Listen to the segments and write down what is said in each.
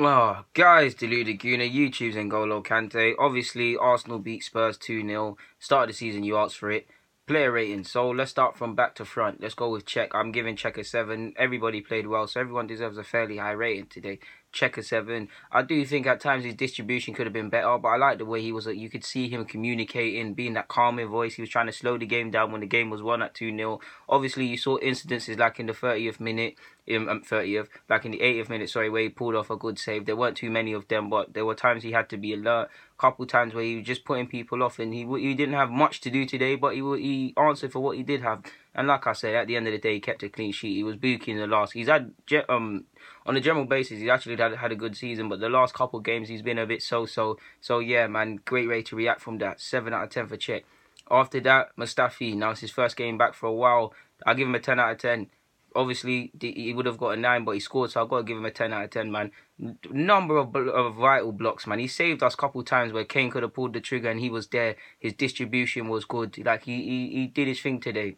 Oh, guys, Deluded Guna, YouTube's N'Golo Kante. Obviously, Arsenal beat Spurs 2-0. Start of the season, you asked for it. Player rating. So let's start from back to front. Let's go with Czech. I'm giving Czech a 7. Everybody played well, so everyone deserves a fairly high rating today. Czech a 7. I do think at times his distribution could have been better, but I like the way he was. You could see him communicating, being that calming voice. He was trying to slow the game down when the game was won at 2-0. Obviously, you saw incidences like in the 30th minute. 30th, back in the 80th minute, where he pulled off a good save. There weren't too many of them, but there were times he had to be alert. A couple times where he was just putting people off, and he didn't have much to do today, but he answered for what he did have. And like I said, at the end of the day, he kept a clean sheet. He was booking the last. He's had on a general basis, he's actually had a good season, but the last couple games he's been a bit so. So yeah, man, great way to react from that. 7 out of 10 for Czech. After that, Mustafi. Now it's his first game back for a while. I'll give him a 10 out of 10. Obviously, he would have got a 9, but he scored, so I've got to give him a 10 out of 10, man. Number of vital blocks, man. He saved us a couple times where Kane could have pulled the trigger and he was there. His distribution was good. Like, he did his thing today.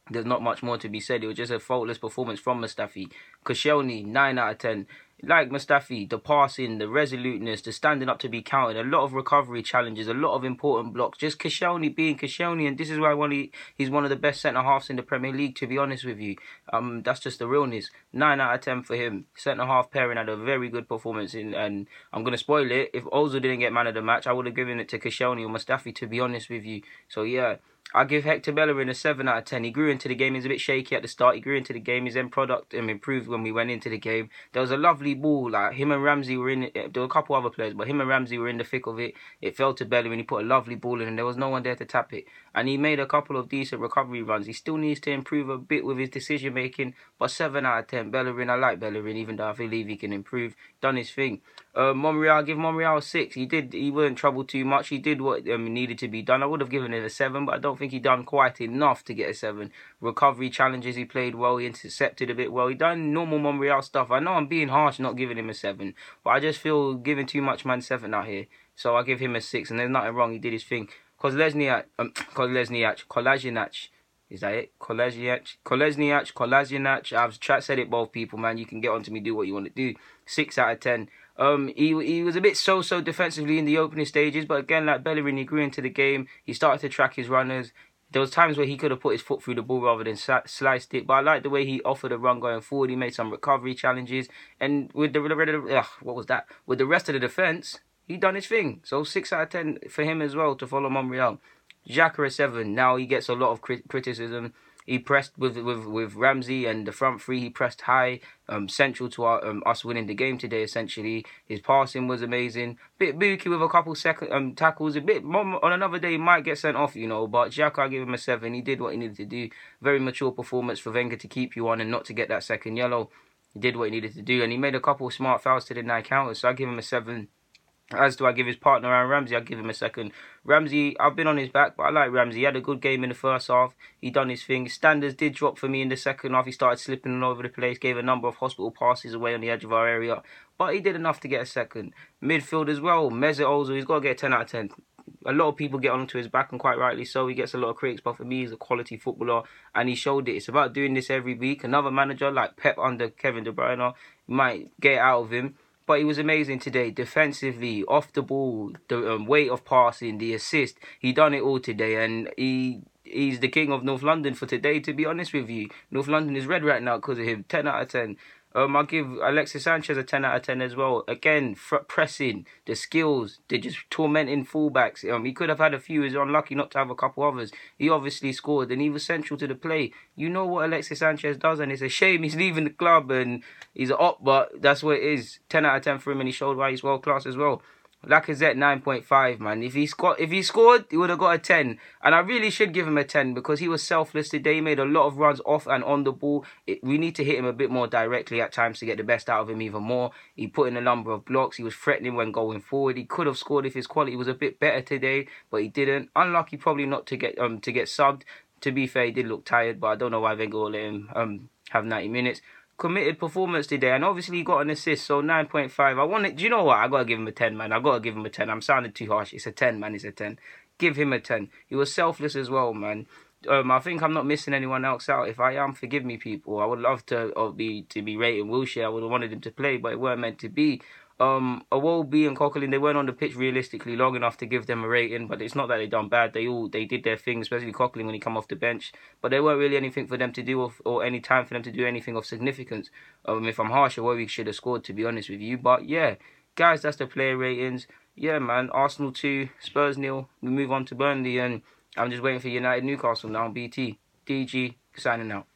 There's not much more to be said. It was just a faultless performance from Mustafi. Koscielny, 9 out of 10. Like Mustafi, the passing, the resoluteness, the standing up to be counted, a lot of recovery challenges, a lot of important blocks. Just Koscielny being Koscielny, and this is why he's one of the best centre-halves in the Premier League, to be honest with you. That's just the realness. 9 out of 10 for him. Centre-half pairing had a very good performance, and I'm going to spoil it. If Ozil didn't get man of the match, I would have given it to Koscielny or Mustafi, to be honest with you. So yeah, I give Hector Bellerin a 7 out of 10. He grew into the game. He was a bit shaky at the start. He grew into the game. His end product improved when we went into the game. There was a lovely ball. Like, him and Ramsey were in it. There were a couple other players, but him and Ramsey were in the thick of it. It fell to Bellerin. He put a lovely ball in, and there was no one there to tap it. And he made a couple of decent recovery runs. He still needs to improve a bit with his decision-making, but 7 out of 10. Bellerin, I like Bellerin, even though I believe he can improve. Done his thing. Monreal, I give Monreal a 6. He wasn't troubled too much. He did what needed to be done. I would have given it a 7, but I don't think he done quite enough to get a 7. Recovery challenges, he played well. He intercepted a bit well. He done normal Monreal stuff. I know I'm being harsh not giving him a 7, but I just feel giving too much man 7 out here. So I give him a 6, and there's nothing wrong. He did his thing. Kolasinac. Is that it? Kolasinac. I've said it both people, man. You can get onto me, do what you want to do. 6 out of 10. He was a bit so defensively in the opening stages, but again, like Bellerin, he grew into the game. He started to track his runners. There was times where he could have put his foot through the ball rather than sliced it, but I like the way he offered a run going forward. He made some recovery challenges, and with the With the rest of the defense, he done his thing. So 6 out of 10 for him as well to follow Monreal. Xhaka a 7. Now he gets a lot of criticism. He pressed with Ramsey and the front three. He pressed high, central to us winning the game today. Essentially, his passing was amazing. Bit booky with a couple second tackles. A bit more, on another day he might get sent off, you know. But Xhaka, I give him a 7. He did what he needed to do. Very mature performance for Wenger to keep you on and not to get that second yellow. He did what he needed to do, and he made a couple of smart fouls to deny counters. So I give him a 7. As do I give his partner Aaron Ramsey, I give him a 2. Ramsey, I've been on his back, but I like Ramsey. He had a good game in the first half. He done his thing. His standards did drop for me in the second half. He started slipping all over the place, gave a number of hospital passes away on the edge of our area. But he did enough to get a 2. Midfield as well. Mesut Ozil, he's got to get a 10 out of 10. A lot of people get onto his back, and quite rightly so. He gets a lot of critics, but for me, he's a quality footballer, and he showed it. It's about doing this every week. Another manager like Pep under Kevin De Bruyne might get it out of him. But he was amazing today, defensively, off the ball, the weight of passing, the assist. He done it all today, and he's the king of North London for today, to be honest with you. North London is red right now because of him. 10 out of 10. I'll give Alexis Sanchez a 10 out of 10 as well. Again, pressing, the skills, they're just tormenting fullbacks. He could have had a few. He was unlucky not to have a couple others. He obviously scored, and he was central to the play. You know what Alexis Sanchez does, and it's a shame he's leaving the club, and he's an op, but that's what it is. 10 out of 10 for him, and he showed why he's world class as well. Lacazette 9.5, man. If he scored, he would have got a 10. And I really should give him a 10 because he was selfless today. He made a lot of runs off and on the ball. We need to hit him a bit more directly at times to get the best out of him even more. He put in a number of blocks. He was threatening when going forward. He could have scored if his quality was a bit better today, but he didn't. Unlucky probably not to get subbed. To be fair, he did look tired, but I don't know why Wenger will let him have 90 minutes. Committed performance today, and obviously he got an assist, so 9.5. Do you know what? I gotta give him a 10, man. I gotta give him a 10. I'm sounding too harsh. It's a 10, man. It's a 10. Give him a 10. He was selfless as well, man. I think I'm not missing anyone else out. If I am, forgive me, people. I would love to be rating Wilshere. I would have wanted him to play, but it weren't meant to be. Awobi and Coquelin, they weren't on the pitch realistically long enough to give them a rating, but it's not that they done bad. They did their thing, especially Coquelin when he come off the bench. But there weren't really anything for them to do or any time for them to do anything of significance. If I'm harsh, Awobi should have scored, to be honest with you. But yeah, guys, that's the player ratings. Yeah, man, Arsenal 2, Spurs 0. We move on to Burnley, and I'm just waiting for United Newcastle now on BT. DG, signing out.